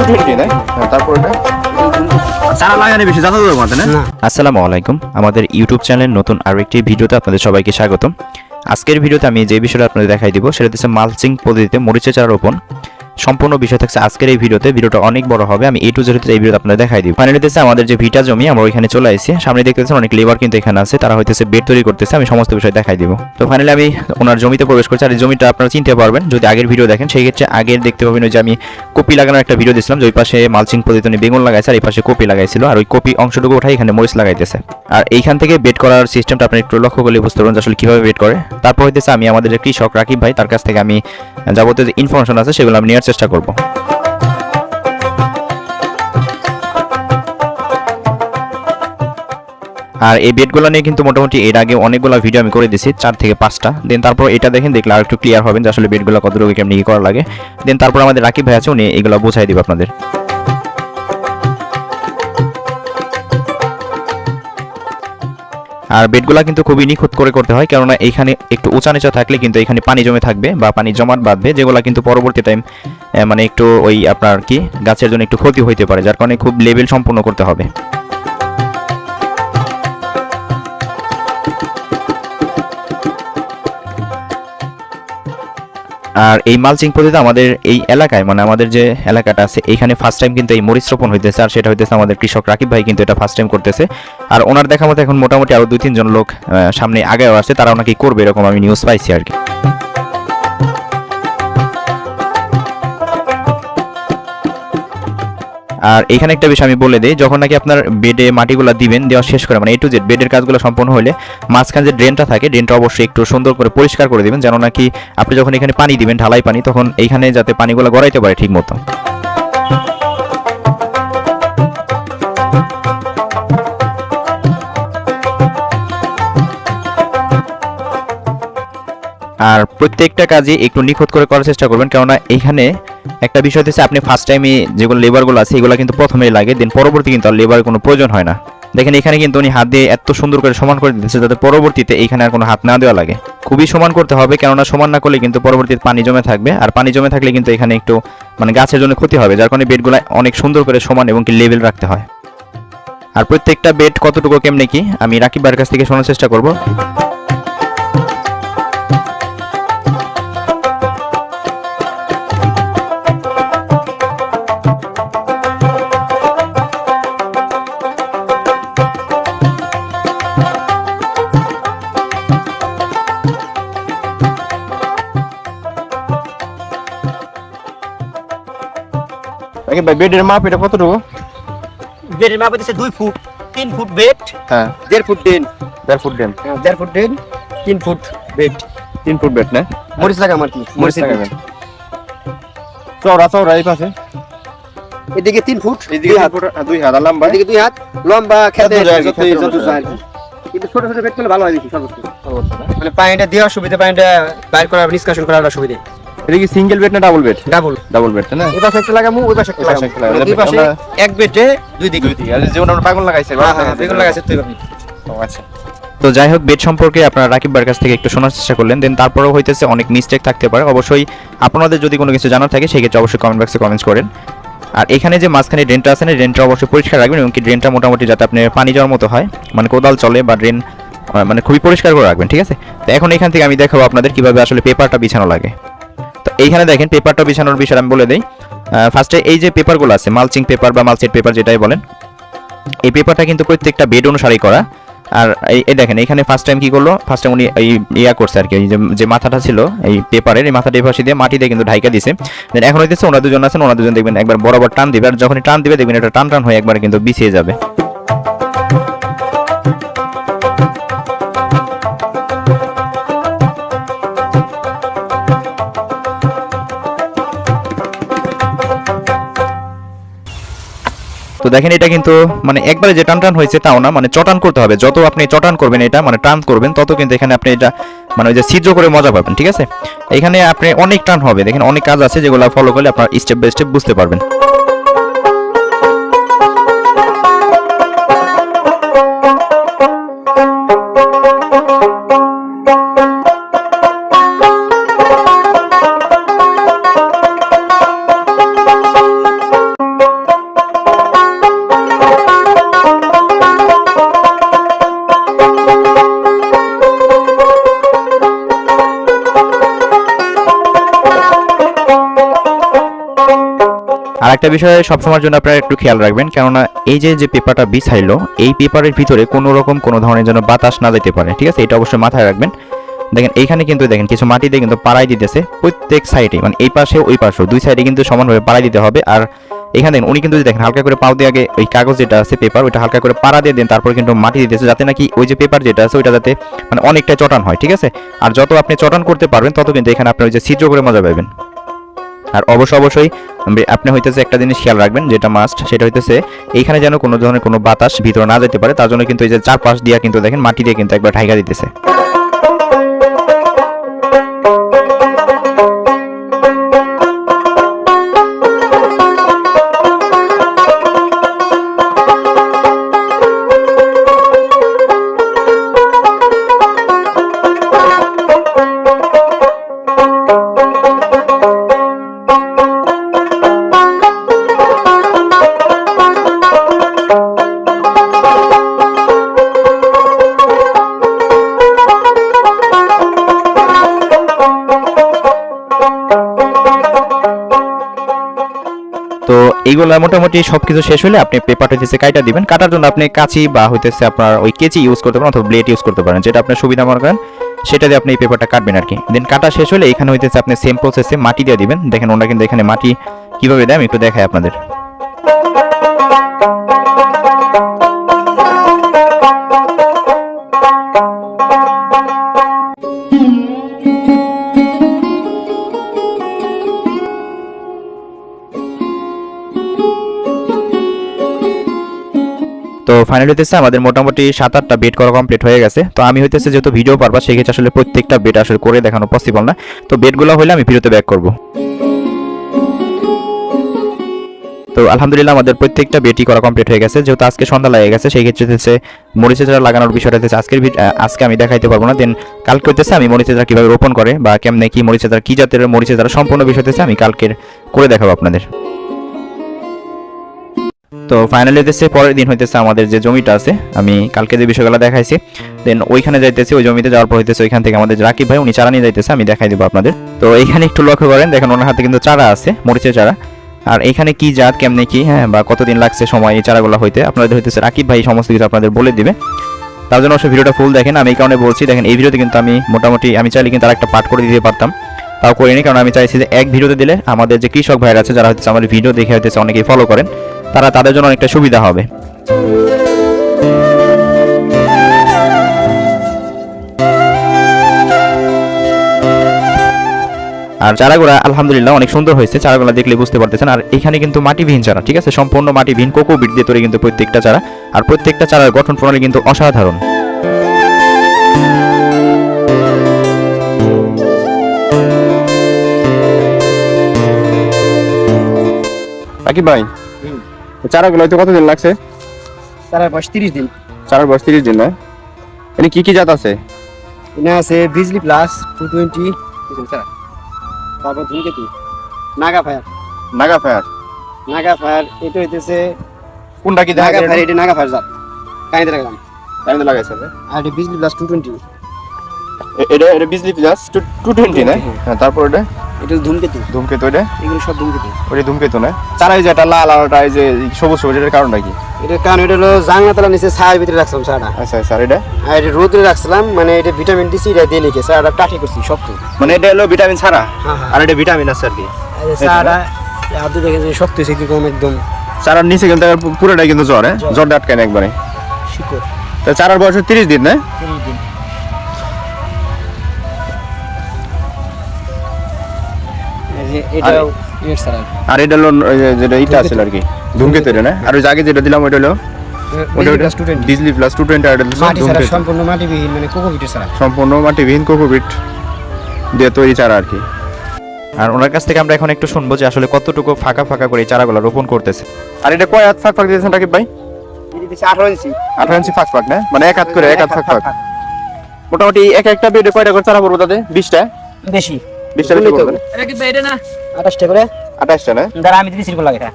220 না? তারপর এটা চারা লাগানো বেশি জানা যাবে না। আসসালামু আলাইকুম, আমাদের ইউটিউব চ্যানেল নতুন আরো একটি ভিডিওতে আপনাদের সবাইকে স্বাগতম। আজকের ভিডিওতে আমি যে বিষয়টা আপনাদের দেখাই দিব সেটা হচ্ছে মালচিং পদ্ধতিতে মরিচের চারা রোপণ। সম্পূর্ণ বিষয় থাকছে আজকের এই ভিডিওটা অনেক বড় হবে। আমি A to Z এই ভিডিওতে আপনাদের দেখাই দিব। ফাইনালি হচ্ছে আমাদের যে ভিটা জমি, আমরা ওইখানে চলে আসছি। সামনে দেখতেছেন অনেক লেবার কিন্তু এখানে আছে, তারা হইতেছে বেড তৈরি করতেছে। আমি সমস্ত বিষয় দেখাই দিব। তো ফাইনালি আমি ওনার জমিতে প্রবেশ করছি। আর এই জমিটা আপনারা চিনতে পারবেন যদি আগের ভিডিও দেখেন। সেই ক্ষেত্রে আগের দেখতে পাবেন ওই যে আমি কপি লাগানোর একটা ভিডিও দিয়েছিলাম, যে ওই পাশে মালচিং পদ্ধতিতে বেগুন লাগাইছে আর এই পাশে কপি লাগাইছিল, আর ওই কপি অংশটুকু উঠাই এখানে মরিচ লাগাইতেছে। আর এইখান থেকে বেড করার সিস্টেমটা আপনি একটু লক্ষ্য করলে বুঝতে পারবেন আসলে কিভাবে বেড করে। তারপর হইতেছে আমি আমাদের যে কৃষক রাকিব ভাই, তার কাছ থেকে আমি যাবতীয় যে ইনফরমেশন আছে সেগুলো আমি নেওয়ার চেষ্টা করব। আর এই বেডগুলো নিয়ে কিন্তু মোটামুটি এর আগে অনেকগুলো ভিডিও আমি করে দিয়েছি, 4 থেকে 5টা। দেন তারপর এটা দেখেন, দেখলে আর একটু ক্লিয়ার হবেন যে আসলে বেডগুলো কতটুকু কেমনি কি করা লাগে। দেন তারপর আমাদের রাকিব ভাই আছে, উনি এগুলো বোঝাই দিব আপনাদের। আর বেডগুলো কিন্তু খুবই নিখুঁত করে করতে হয়, কেননা এখানে একটু উঁচা নিচা থাকলে কিন্তু এখানে পানি জমে থাকবে বা পানি জমাট বাঁধবে, যেগুলো কিন্তু পরবর্তী টাইম মানে একটু ওই আপনার কি গাছের জন্য একটু ক্ষতি হইতে পারে, যার কারণে খুব লেভেল সম্পূর্ণ করতে হবে। আর এই মালচিং পদ্ধতিতে আমাদের এই এলাকায়, মানে আমাদের যে এলাকাটা আছে এইখানে ফার্স্ট টাইম কিন্তু এই মরিচ রোপণ হইতেছে। আর সেটা হইতেছে আমাদের কৃষক রাকিব ভাই কিন্তু এটা ফার্স্ট টাইম করতেছে। আর ওনার দেখা মতো এখন মোটামুটি আরো 2-3 জন লোক সামনে আগেও আসছে, তারা ওনাকে করবে এরকম আমি নিউজ পাইছি আর কি। আর এখানে একটা বিষয় আমি বলে দিই, যখন নাকি আপনার বেডে মাটিগুলো দিবেন, দেওয়া শেষ করে মানে A to Z বেডের কাজগুলো সম্পূর্ণ হলে মাঝখানে যে ড্রেনটা থাকে, ড্রেনটা অবশ্যই একটু সুন্দর করে পরিষ্কার করে দিবেন, যেন নাকি আপনি যখন এখানে পানি দিবেন ঢালাই পানি, তখন এইখানে যাতে পানিগুলো গড়াইতে পারে ঠিক মতো। আর প্রত্যেকটা কাজে একটু নিখুঁত করে করার চেষ্টা করবেন, কেননা এখানে একটা বিষয় হচ্ছে আপনি ফার্স্ট টাইমে যেগুলো লেবারগুলো আছে এগুলো কিন্তু প্রথমেই লাগে, দেন পরবর্তী কিন্তু আর লেবারের কোনো প্রয়োজন হয় না। দেখেন এখানে কিন্তু উনি হাত দিয়ে এত সুন্দর করে সমান করে দিতেছে যাতে পরবর্তীতে এখানে আর কোনো হাত না দেওয়া লাগে। খুবই সমান করতে হবে, কেননা সমান না করলে কিন্তু পরবর্তীতে পানি জমে থাকবে, আর পানি জমে থাকলে কিন্তু এখানে একটু মানে গাছের জন্য ক্ষতি হবে, যার কারণে বেডগুলো অনেক সুন্দর করে সমান এবং কি লেভেল রাখতে হয়। আর প্রত্যেকটা বেড কতটুকু কেমনে কি আমি রাকিব ভাইয়ের কাছ থেকে শোনার চেষ্টা করব। ভাই বেডের মাপ এটা কতটুকু? বেডের মাপ হচ্ছে 2 ফুট, 3 ফুট বেড, হ্যাঁ 1.5 foot drain, 1.5 foot drain, 1.5 foot drain, 3 foot bed. 3 foot bed না? মরিচ লাগাম আর কি, মরিচ লাগাবেন। চওড়া এই পাশে এদিকে 3 ফুট, এদিকে 2 হাত লম্বা, এদিকে 2 হাত লম্বা, খেতে যত যায় আর কি। কিন্তু ছোট ছোট বেড করলে ভালো হয় বেশি সর্বোচ্চ, মানে পানিটা দেওয়ার সুবিধা, পানিটা বাইর করা নিষ্কাশন করার সুবিধা। এটা কি সিঙ্গেল বেড না ডাবল বেড? ডাবল বেড না? এই পাশে একটা লাগামু, ওই পাশে একটা লাগামু, দুই পাশে এক বেডে দুই দিকে। আর যেমন আমরা বেগুন লাগাইছে, বেগুন লাগাইছে তুই ভাবি। আচ্ছা। তো যাই হোক, বেড সম্পর্কে আপনারা রাকিব ভাইয়ের কাছ থেকে একটু শোনার চেষ্টা করলেন। দেন তারপরেও হইতেছে অনেক মিস্টেক থাকতে পারে, অবশ্যই আপনাদের যদি কোনো কিছু জানার থাকে সেক্ষেত্রে অবশ্যই কমেন্ট বক্সে কমেন্টস করেন। আর এখানে যে মাঝখানে ড্রেনটা আছে না, ড্রেনটা অবশ্যই পরিষ্কার রাখবেন, এবং কি ড্রেনটা মোটামুটি যাতে আপনি পানি যাওয়ার মতো হয়, মানে কোদাল চলে বা ড্রেন মানে খুবই পরিষ্কার করে রাখবেন, ঠিক আছে? তো এখন এখান থেকে আমি দেখাবো আপনাদের কিভাবে আসলে পেপারটা বিছানো লাগে। তো এইখানে দেখেন পেপারটা বিছানোর বিষয় আমি বলে দিই। ফার্স্টে এই যে পেপারগুলো আছে, মালচিং পেপার বা মালচিট পেপার যেটাই বলেন, এই পেপারটা কিন্তু প্রত্যেকটা বেড অনুসারেই করা। আর এই দেখেন এখানে ফার্স্ট টাইম কি করলো, ফার্স্ট টাইম উনি এই ইয়া করছে আর কি, যে মাথাটা ছিল এই পেপারের, এই মাথাটা এপাশে দিয়ে মাটি দিয়ে কিন্তু ঢাইকা দিছে। দেন এখন হইতেছে ওনারা দুজন আছেন, ওনারা দুজন দেখবেন একবার বরাবর টান দিবে, আর যখনই টান দিবে দেখবেন এটা টান হয়ে একবার কিন্তু বিছিয়ে যাবে। তো দেখেন এটা কিন্তু মানে একবারে যে টান হয়েছে তাও না, মানে চটান করতে হবে। যত আপনি চটান করবেন এটা মানে টান করবেন, তত কিন্তু এখানে আপনি এটা মানে ওই যে ছিদ্র করে মজা পাবেন, ঠিক আছে? এখানে আপনি অনেক টান হবে, দেখেন অনেক কাজ আছে যেগুলো ফলো করলে আপনার স্টেপ বাই স্টেপ বুঝতে পারবেন। আর একটা বিষয়ে সবসময়ের জন্য আপনারা একটু খেয়াল রাখবেন, কেননা এই যে পেপারটা বিছাইলো এই পেপারের ভিতরে কোনো রকম কোনো ধরনের যেন বাতাস না যেতে পারে, ঠিক আছে? এটা অবশ্যই মাথায় রাখবেন। দেখেন এইখানে কিন্তু দেখেন কিছু মাটি দিয়ে কিন্তু পাড়াই দিতেছে প্রত্যেক সাইডে, মানে এই পাশে ওই পাশেও দুই সাইডে কিন্তু সমানভাবে পাড়াই দিতে হবে। আর এখানে দেখেন উনি কিন্তু দেখেন হালকা করে পাও দিয়ে আগে ওই কাগজ যেটা আছে পেপার ওইটা হালকা করে পাড়া দিয়ে দেন, তারপর কিন্তু মাটি দিতেছে যাতে নাকি ওই যে পেপার যেটা আছে ওইটা যাতে মানে অনেকটা চটান হয়, ঠিক আছে? আর যত আপনি চটান করতে পারবেন তত কিন্তু এখানে আপনি ওই যে ছিদ্র করে মজা পাবেন। আর অবশ্যই আপনি হইতেছে একটা জিনিস খেয়াল রাখবেন যেটা মাস্ট, সেটা হইতেছে এইখানে যেন কোনো ধরনের কোনো বাতাস ভিতরে না যেতে পারে, তার জন্য কিন্তু এই যে চারপাশ দিয়ে কিন্তু দেখেন মাটি দিয়ে কিন্তু একবার ঢাইকা দিতেছে। তো এইগুলা মোটামুটি সবকিছু শেষ হলে আপনি পেপারটা হইতেছে কাটা দিবেন। কাটার জন্য আপনি কাঁচি বা হইতেছে আপনার ওই কেচি ইউজ করতে পারেন অথবা ব্লেড ইউজ করতে পারেন, যেটা আপনার সুবিধা মনে করেন সেটা দিয়ে আপনি এই পেপারটা কাটবেন আর কি। দেন কাটা শেষ হলে এখানে হইতেছে আপনি সেম প্রসেসে মাটি দিয়ে দিবেন। দেখেন ওনারা কিন্তু এখানে মাটি কিভাবে দেয় আমি একটু দেখাই আপনাদের। তো ফাইনালি হইতেছে আমাদের মোটামুটি 7-8টা বেড করা কমপ্লিট হয়ে গেছে। তো আমি হইতেছে যেহেতু ভিডিও পারবা সেই ক্ষেত্রে আসলে প্রত্যেকটা বেড আসলে করে দেখানো পসিবল না, তো বেডগুলো হলে আমি ভিডিওতে ব্যাক করব। তো আলহামদুলিল্লাহ আমাদের প্রত্যেকটা বেডই করা কমপ্লিট হয়ে গেছে। যেহেতু আজকে সন্ধ্যা লেগে গেছে সেই ক্ষেত্রে হচ্ছে মরিচের চারা লাগানোর বিষয়টা হচ্ছে আজকে আমি দেখাইতে পারবো না। দেন কালকে হইতেছে আমি মরিচের চারা কীভাবে রোপণ করে বা কেমনে কি মরিচের চারা কী জাতের মরিচের চারা সম্পূর্ণ বিষয় হচ্ছে আমি কালকের করে দেখাবো আপনাদের। তো ফাইনালি হইতেছে পরের দিন হইতেছে আমাদের যে জমিটা আছে আমি কালকে যে বিষয়গুলো দেখাইছি, দেন ওইখানে যাইতেছে, ওই জমিতে যাওয়ার পর হইতেছে ওইখান থেকে আমাদের রাকিব ভাই উনি চারা নিয়ে যাইতেছে, আমি দেখাই দেবো আপনাদের। তো এইখানে একটু লক্ষ্য করেন, দেখেন ওনার হাতে কিন্তু চারা আছে মরিচের চারা। আর এখানে কি জাত কেমনে কি হ্যাঁ বা কতদিন লাগছে সময় এই চারাগুলো হইতে আপনাদের হইতেছে রাকিব ভাই সমস্ত কিছু আপনাদের বলে দিবে। তার জন্য অবশ্যই ভিডিওটা ফুল দেখেন। আমি এই কারণে বলছি, দেখেন এই ভিডিওতে কিন্তু আমি মোটামুটি আমি চাইলে কিন্তু আরেকটা পার্ট করে দিতে পারতাম, তাও করিনি, কারণ আমি চাইছি যে এক ভিডিওতে দিলে আমাদের যে কৃষক ভাইরা আছে যারা হচ্ছে আমার ভিডিও দেখে হইতেছে অনেকেই ফলো করেন তাদের জন্য অনেকটা সুবিধা হবে। আর চারাগুলা আলহামদুলিল্লাহ অনেক সুন্দর হয়েছে, চারাগুলা দেখলে বুঝতে পারতেছেন। আর এখানে কিন্তু মাটিবিহীন চারা, ঠিক আছে, সম্পূর্ণ মাটিবিহীন কোকোপিট দিয়ে তৈরি কিন্তু প্রত্যেকটা চারা। আর প্রত্যেকটা চারার গঠন প্রণালী কিন্তু অসাধারণ। রাকিব ভাই চারাগুলো হয়তো কতদিন লাগছে? চারার বয়স 30 দিন। চারার বয়স 30 দিন না? এখানে কি কি জাত আছে? এখানে আছে বিজলি প্লাস 220, তারপর ধূমকেতু, নাগা ফায়ার। নাগা ফায়ার এটা হইতেছে কোনটা কি দেখা নাগা যায়? ফায়ার, এটা নাগা ফায়ার জাত কাইতে রাখলাম, টাইম লাগাইছে না? আর এটা বিজলি প্লাস 220, এটা বিজলি প্লাস 220 না? হ্যাঁ, তারপর এটা ধূমকেতু। ধূমকেতু, এটা এগুলো সব ধূমকেতু। ওটা ধূমকেতু না? চারাই যেটা লাল আর ওটা এই যে সবুজ সবুজ, এটার কারণটা কি? এটার কারণ এটা হলো জাংলা তলা নিচে ছায়ার ভিতরে রাখছিলাম চারাটা। আচ্ছা স্যার, এটা আর এটা রোদে রাখছিলাম, মানে এটা ভিটামিন ডি সি এটা দিয়ে লিখে চারাটা টাটি করছি শক্ত। মানে এটা হলো ভিটামিন ছাড়া হ্যাঁ, হ্যাঁ। আর এটা ভিটামিন আছে আর কি। চারাটা আপনি দেখেন যে শক্ত হয়েছে কিরকম একদম। চারার নিচে কিন্তু পুরোটাই কিন্তু জ্বর, হ্যাঁ, জ্বরটা আটকায় না একবারে। শিকড় তো চারার বয়স 30 দিন না? 30 দিন। এটাও এর চারা। আর এটা হলো যেটা ইটা আছে আর কি ধূমকেতু, এটা না? আর ওই আগে যেটা দিলাম ওইটা হলো বিজলি প্লাস 220, আর এটা হলো মাটি চারা, ধূমকেতু। সম্পূর্ণ মাটিবিহীন, মানে কোকোপিটের চারা। সম্পূর্ণ মাটিবিহীন কোকোপিট দিয়ে তৈরি চারা আর কি। আর ওনার কাছ থেকে আমরা এখন একটু শুনবো যে আসলে কতটুকু ফাঁকা ফাঁকা করে এই চারাগুলো রোপণ করতেছে। আর এটা কয় হাত ফাঁক দিয়েছেন রাকিব ভাই? এটা দিছে 18 ইঞ্চি। 18 ইঞ্চি ফাঁক না? মানে এক হাত করে, এক হাত ফাঁক। মোটামুটি একটা বেডে কয়টা করে চারা পড়বো তাতে? 20টা? বেশি 20টা বেশি পড়বে না? এটা কি এটা না 28টা করে? 28টা না? দাঁড়া আমি দিছি লাগে এটা।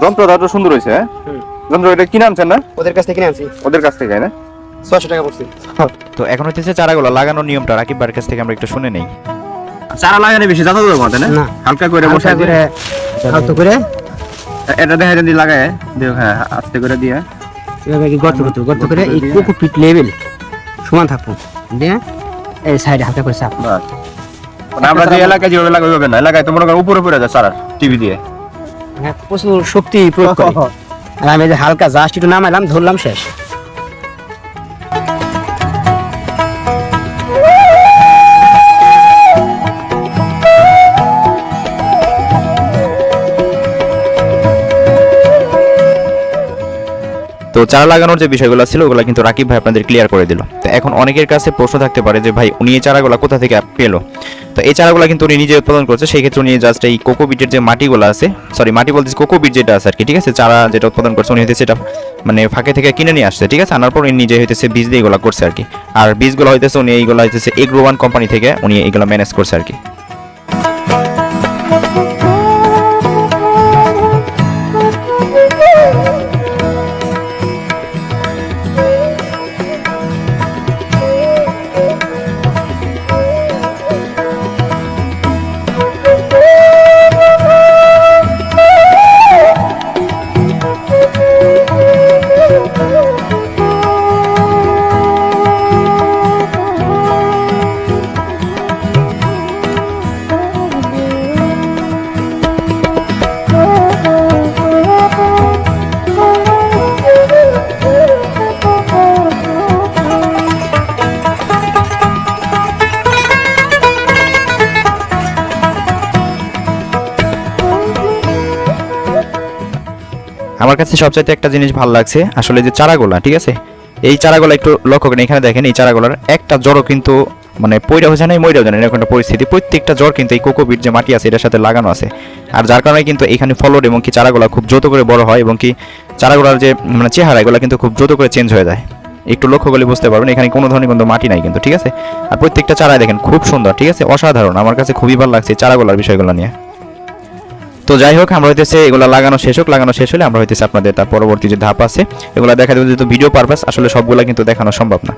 যন্ত্রটা তো সুন্দর হয়েছে, হ্যাঁ? যন্ত্র এটা কি নামছেন না? ওদের কাছ থেকে কিনে আনছি, ওদের কাছ থেকে, না? 600 টাকা পড়ছে। তো এখন হইতেছে চারাগুলো লাগানোর নিয়মটা রাকিব ভাইয়ের কাছ থেকে আমরা একটু শুনে নেই। চারা লাগানো বেশি যাতা তো মতে না না। হালকা করে হালকা বসাই করে আলতো করে এটা দেখা যদি লাগায় দেখ হ্যাঁ আস্তে করে দিয়ে এভাবে কি গর্ত করে এই কোকো পিট লেভেল সমান থাকবো দিয়ে এই সাইডে হালকা করে চাপ বাস মানে আমরা যে এলাকায় যেভাবে লাগাই হবে না এলাকায় তো মনে করো উপরে পড়ে যায় চারা টিভি দিয়ে হ্যাঁ প্রচুর শক্তি প্রয়োগ করে আর আমি যে হালকা জাস্ট একটু নামাইলাম ধরলাম শেষ তো চারা লাগানোর যে বিষয়গুলো ছিল ওগুলো কিন্তু রাকিব ভাই আপনাদের ক্লিয়ার করে দিল। তো এখন অনেকের কাছে প্রশ্ন থাকতে পারে যে ভাই উনি এই চারাগুলো কোথা থেকে পেলো। তো এই চারাগুলো কিন্তু উনি নিজে উৎপাদন করছে, সেই ক্ষেত্রে উনি জাস্ট এই কোকোবিটের যে মাটিগুলো আছে, সরি মাটি বলতেছি কোকোবিট যেটা আছে আর কি, ঠিক আছে, চারা যেটা উৎপাদন করছে উনি হয়তো সেটা মানে ফাঁকে থেকে কিনে নিয়ে আসছে, ঠিক আছে, আনার পর উনি নিজে হইতেছে বীজ দিয়ে এগুলো করছে আর কি। আর বীজগুলো হইতেছে উনি এইগুলো হইতেছে এগ্রোওয়ান কোম্পানি থেকে উনি এইগুলো ম্যানেজ করছে আর কি। আমার কাছে সবচাইতে একটা জিনিস ভালো লাগছে আসলে যে চারাগুলা, ঠিক আছে, এই চারাগুলা একটু লক্ষ্য করেন, এখানে দেখেন এই চারাগুলার একটা জড়ও কিন্তু মানে পয়রা হয়ে যায় না মইরাও যায় না, এরকম একটা পরিস্থিতি। প্রত্যেকটা জ্বর কিন্তু এই কোকোবিট যে মাটি আছে এটার সাথে লাগানো আছে, আর যার কারণে কিন্তু এখানে ফলন এবং কি চারাগুলা খুব দ্রুত করে বড় হয় এবং কি চারাগুলার যে মানে চেহারা এগুলো কিন্তু খুব দ্রুত করে চেঞ্জ হয়ে যায়। একটু লক্ষ্য করলে বুঝতে পারবেন এখানে কোনো ধরনের কিন্তু মাটি নাই কিন্তু, ঠিক আছে। আর প্রত্যেকটা চারাই দেখেন খুব সুন্দর, ঠিক আছে, অসাধারণ। আমার কাছে খুবই ভালো লাগছে চারাগুলার বিষয়গুলো নিয়ে। তো যাই হোক, আমরা হইতেছে এগুলো লাগানো শেষ হলে আমরা হইতেছে আপনাদের তার পরবর্তী যে ধাপ আছে এগুলো দেখা দেবো, যেহেতু ভিডিও পারপাস আসলে সবগুলা কিন্তু দেখানো সম্ভব না।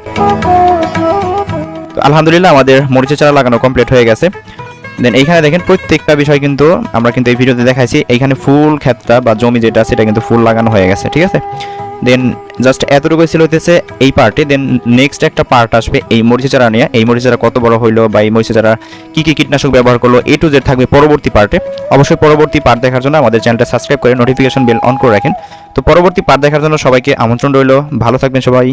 তো আলহামদুলিল্লাহ আমাদের মরিচের চারা লাগানো কমপ্লিট হয়ে গেছে। দেন এইখানে দেখেন প্রত্যেকটা বিষয় কিন্তু আমরা কিন্তু এই ভিডিওতে দেখাইছি। এইখানে ফুল ক্ষেতটা বা জমি যেটা আছে এটা কিন্তু ফুল লাগানো হয়ে গেছে, ঠিক আছে। দেন জাস্ট এতটুকুই ছিল হইতেছে এই পার্টে। দেন নেক্সট একটা পার্ট আসবে এই মরিচের চারা নিয়ে, এই মরিচের চারা কত বড় হইলো বা এই মরিচের চারা কী কী কীটনাশক ব্যবহার করলো, A to Z থাকবে পরবর্তী পার্টে। অবশ্যই পরবর্তী পার্ট দেখার জন্য আমাদের চ্যানেলটা সাবস্ক্রাইব করে নোটিফিকেশন বেল অন করে রাখেন। তো পরবর্তী পার্ট দেখার জন্য সবাইকে আমন্ত্রণ রইল। ভালো থাকবেন সবাই।